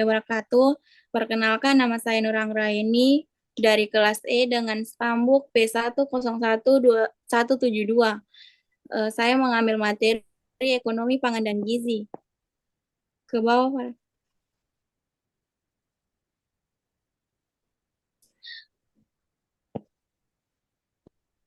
wabarakatuh. Perkenalkan, nama saya Nurang Raini dari kelas E dengan stambuk P1012172. Saya mengambil materi ekonomi pangan dan gizi. Ke bawah, Pak.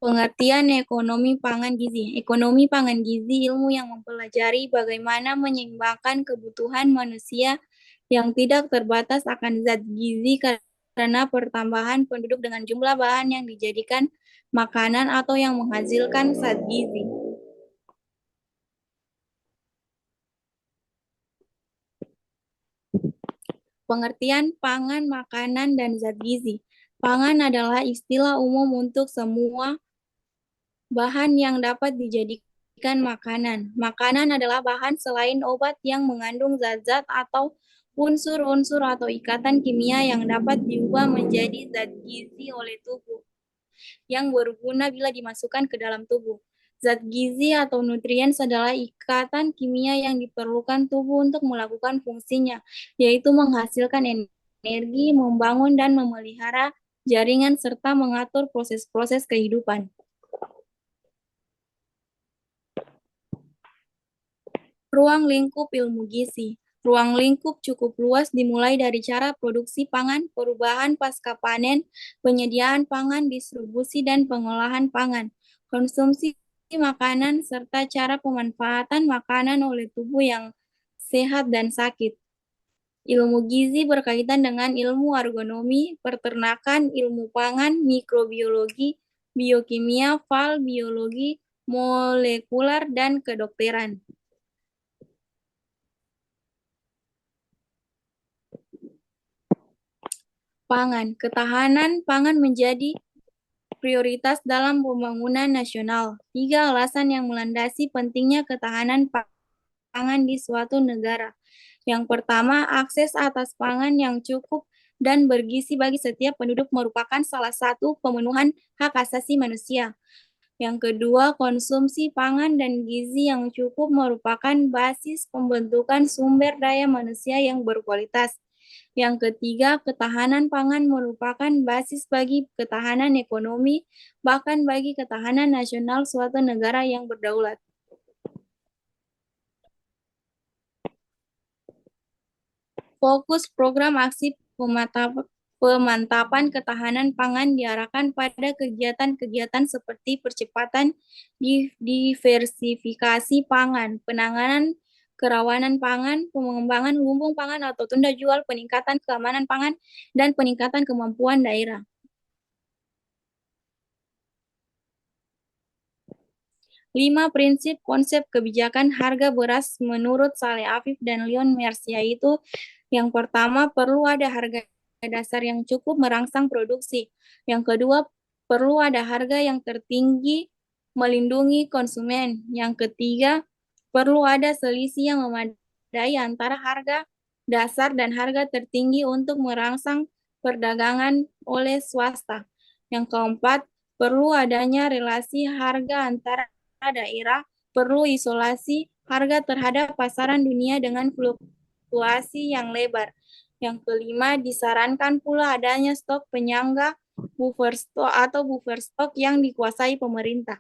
Pengertian ekonomi pangan gizi. Ekonomi pangan gizi ilmu yang mempelajari bagaimana menyeimbangkan kebutuhan manusia yang tidak terbatas akan zat gizi karena pertambahan penduduk dengan jumlah bahan yang dijadikan makanan atau yang menghasilkan zat gizi. Pengertian pangan, makanan, dan zat gizi. Pangan adalah istilah umum untuk semua bahan yang dapat dijadikan makanan. Makanan adalah bahan selain obat yang mengandung zat-zat atau unsur-unsur atau ikatan kimia yang dapat diubah menjadi zat gizi oleh tubuh, yang berguna bila dimasukkan ke dalam tubuh. Zat gizi atau nutrien adalah ikatan kimia yang diperlukan tubuh untuk melakukan fungsinya, yaitu menghasilkan energi, membangun dan memelihara jaringan, serta mengatur proses-proses kehidupan. Ruang lingkup ilmu gizi. Ruang lingkup cukup luas dimulai dari cara produksi pangan, perubahan pasca panen, penyediaan pangan, distribusi dan pengolahan pangan, konsumsi makanan, serta cara pemanfaatan makanan oleh tubuh yang sehat dan sakit. Ilmu gizi berkaitan dengan ilmu ergonomi, peternakan, ilmu pangan, mikrobiologi, biokimia, fal, biologi molekuler, dan kedokteran. Pangan. Ketahanan pangan menjadi prioritas dalam pembangunan nasional. 3 alasan yang melandasi pentingnya ketahanan pangan di suatu negara. Yang pertama, akses atas pangan yang cukup dan bergizi bagi setiap penduduk merupakan salah satu pemenuhan hak asasi manusia. Yang kedua, konsumsi pangan dan gizi yang cukup merupakan basis pembentukan sumber daya manusia yang berkualitas. Yang ketiga, ketahanan pangan merupakan basis bagi ketahanan ekonomi, bahkan bagi ketahanan nasional suatu negara yang berdaulat. Fokus program aksi pemantapan ketahanan pangan diarahkan pada kegiatan-kegiatan seperti percepatan diversifikasi pangan, penanganan kerawanan pangan, pengembangan lumbung pangan atau tunda jual, peningkatan keamanan pangan, dan peningkatan kemampuan daerah. 5 prinsip konsep kebijakan harga beras menurut Saleh Afif dan Leon Mers, yaitu yang pertama, perlu ada harga dasar yang cukup merangsang produksi. Yang kedua, perlu ada harga yang tertinggi melindungi konsumen. Yang ketiga, perlu ada selisih yang memadai antara harga dasar dan harga tertinggi untuk merangsang perdagangan oleh swasta. Yang keempat, perlu adanya relasi harga antara daerah, perlu isolasi harga terhadap pasaran dunia dengan fluktuasi yang lebar. Yang kelima, disarankan pula adanya stok penyangga buffer stock yang dikuasai pemerintah.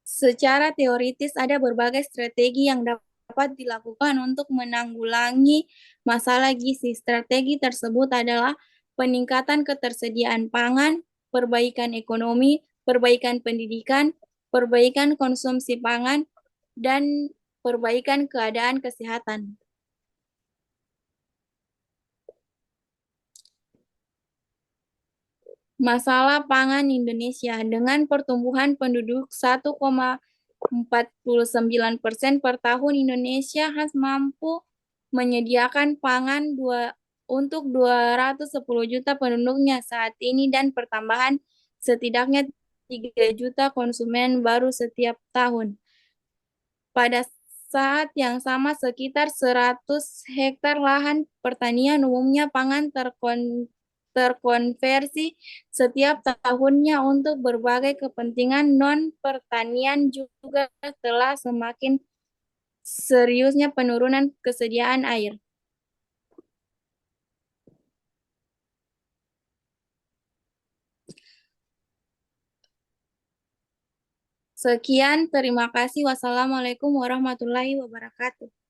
Secara teoritis ada berbagai strategi yang dapat dilakukan untuk menanggulangi masalah gizi. Strategi tersebut adalah peningkatan ketersediaan pangan, perbaikan ekonomi, perbaikan pendidikan, perbaikan konsumsi pangan, dan perbaikan keadaan kesehatan. Masalah pangan Indonesia dengan pertumbuhan penduduk 1,49% per tahun, Indonesia harus mampu menyediakan pangan untuk 210 juta penduduknya saat ini dan pertambahan setidaknya 3 juta konsumen baru setiap tahun. Pada saat yang sama, sekitar 100 hektar lahan pertanian umumnya pangan terkonversi setiap tahunnya untuk berbagai kepentingan non-pertanian juga telah semakin seriusnya penurunan kesediaan air. Sekian, terima kasih. Wassalamualaikum warahmatullahi wabarakatuh.